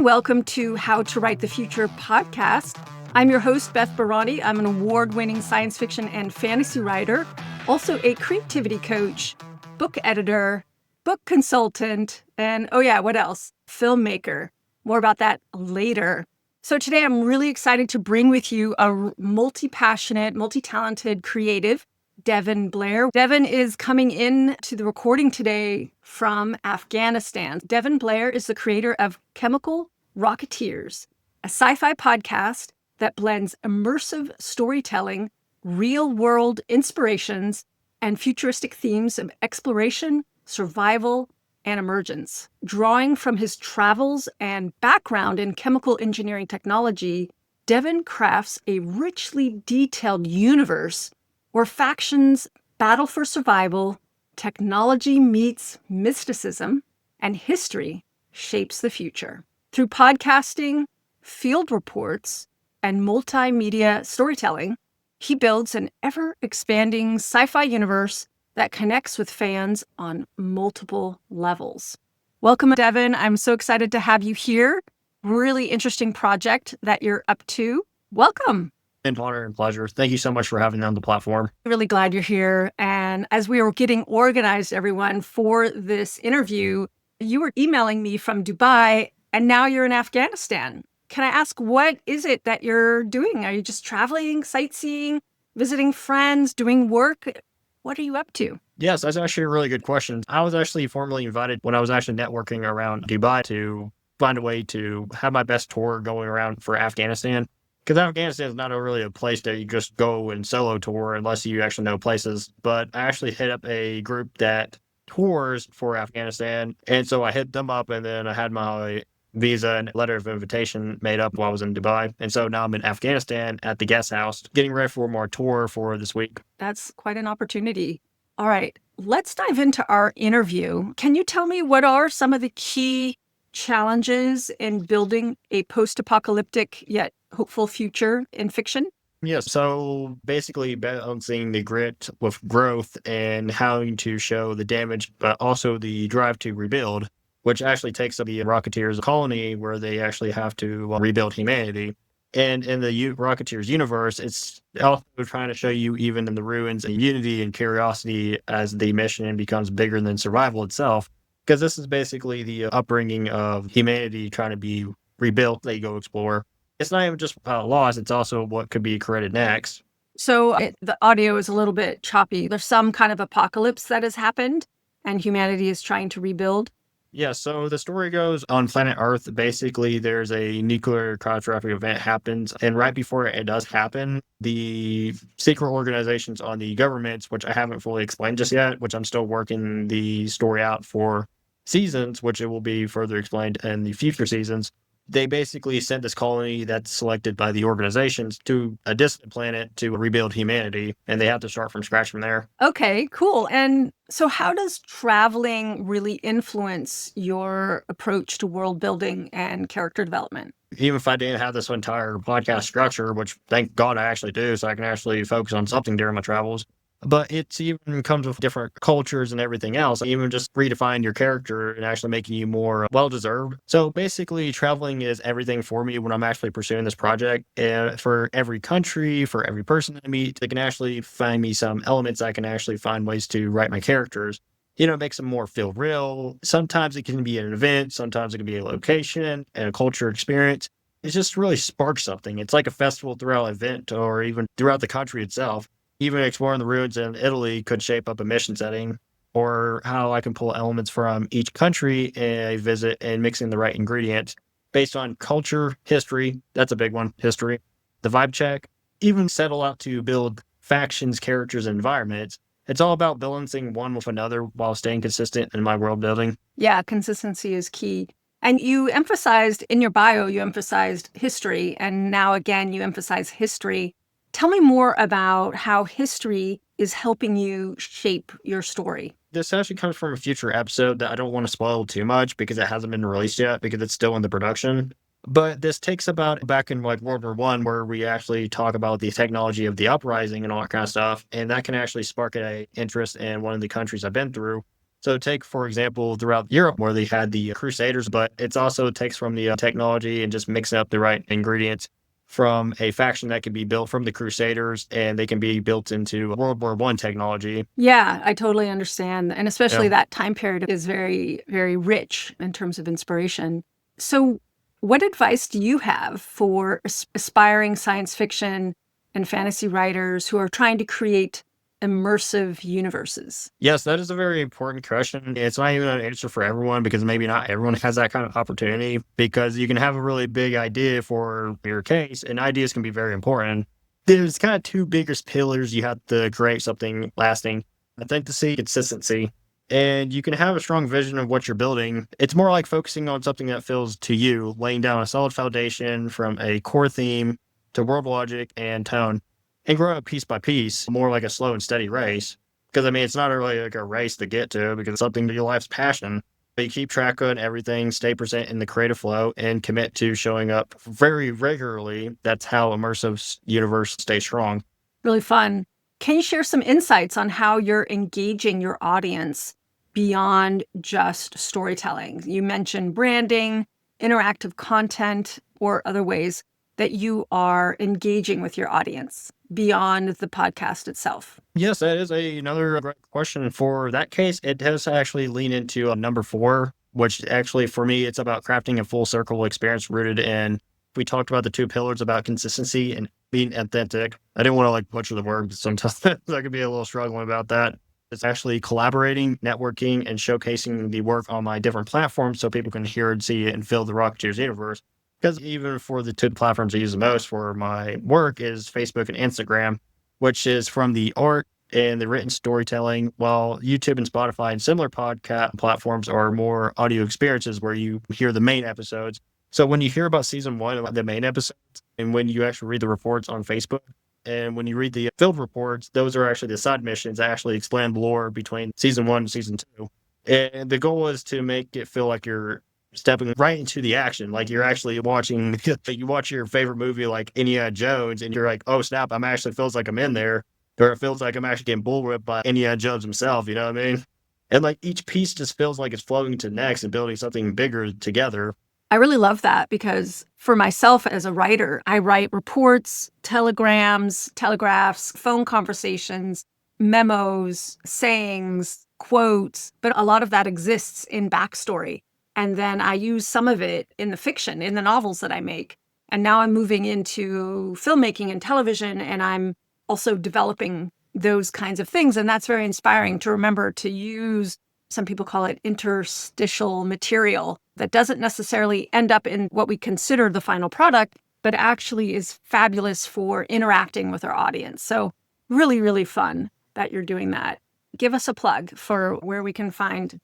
Welcome to How to Write the Future podcast. I'm your host, Beth Barany. I'm an award-winning science fiction and fantasy writer, also a creativity coach, book editor, book consultant, and what else? Filmmaker. More about that later. So today I'm really excited to bring with you a multi-passionate, multi-talented creative, Devin Blair. Devin is coming in to the recording today from Afghanistan. Devin Blair is the creator of Chemical Rocketeers, a sci-fi podcast that blends immersive storytelling, real-world inspirations, and futuristic themes of exploration, survival, and emergence. Drawing from his travels and background in chemical engineering technology, Devin crafts a richly detailed universe where factions battle for survival, technology meets mysticism, and history shapes the future. Through podcasting, field reports, and multimedia storytelling, he builds an ever-expanding sci-fi universe that connects with fans on multiple levels. Welcome, Devin. I'm so excited to have you here. Really interesting project that you're up to. Welcome. An honor and pleasure. Thank you so much for having me on the platform. Really glad you're here. And as we were getting organized, everyone, for this interview, you were emailing me from Dubai, and now you're in Afghanistan. Can I ask, what is it that you're doing? Are you just traveling, sightseeing, visiting friends, doing work? What are you up to? Yes, that's actually a really good question. I was actually formally invited when I was actually networking around Dubai to find a way to have my best tour going around for Afghanistan. Because Afghanistan is not really a place that you just go and solo tour unless you actually know places. But I actually hit up a group that tours for Afghanistan. And so I hit them up, and then I had my visa and letter of invitation made up while I was in Dubai. And so now I'm in Afghanistan at the guest house, getting ready for more tour for this week. That's quite an opportunity. All right, let's dive into our interview. Can you tell me what are some of the key challenges in building a post-apocalyptic yet hopeful future in fiction? Yes, so basically balancing the grit with growth and having to show the damage, but also the drive to rebuild, which actually takes up the Rocketeers colony where they actually have to rebuild humanity. And in the Rocketeers universe, it's also trying to show you, even in the ruins, and unity and curiosity as the mission becomes bigger than survival itself. Because this is basically the upbringing of humanity trying to be rebuilt. They go explore. It's not even just about loss, it's also what could be created next. So the audio is a little bit choppy. There's some kind of apocalypse that has happened and humanity is trying to rebuild. Yeah, so the story goes on planet Earth, basically there's a nuclear catastrophic event happens, and right before it does happen, the secret organizations on the governments, which I haven't fully explained just yet, which I'm still working the story out for seasons, which it will be further explained in the future seasons, they basically sent this colony that's selected by the organizations to a distant planet to rebuild humanity, and they have to start from scratch from there. Okay, cool. And so how does traveling really influence your approach to world building and character development? Even if I didn't have this entire podcast structure, which thank God I actually do, so I can actually focus on something during my travels. But it even comes with different cultures and everything else. Even just redefine your character and actually making you more well-deserved. So basically, traveling is everything for me when I'm actually pursuing this project. And for every country, for every person I meet, they can actually find me some elements I can actually find ways to write my characters. It makes them more feel real. Sometimes it can be an event. Sometimes it can be a location and a culture experience. It just really sparks something. It's like a festival throughout an event or even throughout the country itself. Even exploring the ruins in Italy could shape up a mission setting, or how I can pull elements from each country in a visit and mixing the right ingredients based on culture, history. That's a big one, history. The vibe check, even settle out to build factions, characters, and environments. It's all about balancing one with another while staying consistent in my world building. Yeah, consistency is key. And you emphasized in your bio, you emphasized history, and now again, you emphasize history. Tell me more about how history is helping you shape your story. This actually comes from a future episode that I don't want to spoil too much because it hasn't been released yet because it's still in the production. But this takes about back in like World War I, where we actually talk about the technology of the uprising and all that kind of stuff. And that can actually spark an interest in one of the countries I've been through. So take, for example, throughout Europe where they had the Crusaders, but it's also takes from the technology and just mixing up the right ingredients from a faction that can be built from the Crusaders and they can be built into World War One technology. Yeah, I totally understand. And especially Yeah. that time period is very, very rich in terms of inspiration. So, what advice do you have for aspiring science fiction and fantasy writers who are trying to create immersive universes? Yes, that is a very important question. It's not even an answer for everyone because maybe not everyone has that kind of opportunity because you can have a really big idea for your case and ideas can be very important. There's kind of two biggest pillars you have to create something lasting. Authenticity, consistency. And you can have a strong vision of what you're building. It's more like focusing on something that feels to you, laying down a solid foundation from a core theme to world logic and tone and grow it piece by piece, more like a slow and steady race. Because I mean, it's not really like a race to get to because it's something to your life's passion. But you keep track of everything, stay present in the creative flow, and commit to showing up very regularly. That's how immersive universe stays strong. Really fun. Can you share some insights on how you're engaging your audience beyond just storytelling? You mentioned branding, interactive content, or other ways that you are engaging with your audience beyond the podcast itself. Yes, that is another great question. For that case, it does actually lean into number four, which actually for me, it's about crafting a full circle experience rooted in. We talked about the two pillars about consistency and being authentic. I didn't want to like butcher the word, but sometimes I could be a little struggling about that. It's actually collaborating, networking, and showcasing the work on my different platforms so people can hear and see it and feel the Rocketeers universe. Because even for the two platforms I use the most for my work is Facebook and Instagram, which is from the art and the written storytelling, while YouTube and Spotify and similar podcast platforms are more audio experiences where you hear the main episodes. So when you hear about season one, about the main episodes, and when you actually read the reports on Facebook, and when you read the field reports, those are actually the side missions that actually explain the lore between season one and season two. And the goal is to make it feel like you're stepping right into the action. Like you're actually watching, you watch your favorite movie like Indiana Jones and you're like, oh snap, I'm actually feels like I'm in there. Or it feels like I'm actually getting bull whipped by Indiana Jones himself, you know what I mean? And like each piece just feels like it's flowing to next and building something bigger together. I really love that because for myself as a writer, I write reports, telegrams, telegraphs, phone conversations, memos, sayings, quotes, but a lot of that exists in backstory. And then I use some of it in the fiction, in the novels that I make. And now I'm moving into filmmaking and television, and I'm also developing those kinds of things. And that's very inspiring to remember to use, some people call it interstitial material that doesn't necessarily end up in what we consider the final product, but actually is fabulous for interacting with our audience. So really, really fun that you're doing that. Give us a plug for where we can find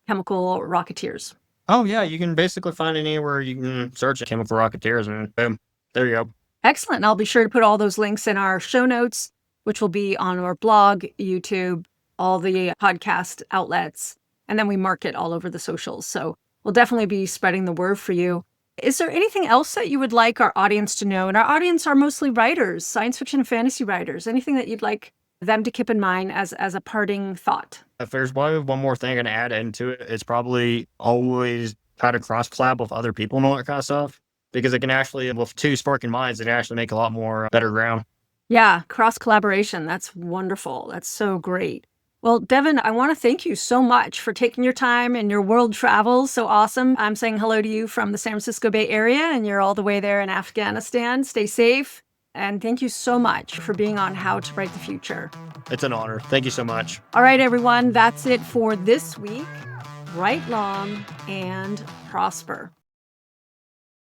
Chemical Rocketeers. Oh yeah, you can basically find it anywhere you can search Chemical Rocketeers and boom, there you go. Excellent. I'll be sure to put all those links in our show notes, which will be on our blog, YouTube, all the podcast outlets, and then we market all over the socials. So we'll definitely be spreading the word for you. Is there anything else that you would like our audience to know? And our audience are mostly writers, science fiction and fantasy writers. Anything that you'd like them to keep in mind as a parting thought? If there's probably one more thing I can add into it, it's probably always try to cross collab with other people and all that kind of stuff. Because it can actually, with two sparking minds, it can actually make a lot more better ground. Yeah, cross collaboration. That's wonderful. That's so great. Well, Devin, I want to thank you so much for taking your time and your world travels. So awesome. I'm saying hello to you from the San Francisco Bay Area, and you're all the way there in Afghanistan. Stay safe. And thank you so much for being on How to Write the Future. It's an honor. Thank you so much. All right, everyone. That's it for this week. Write long and prosper.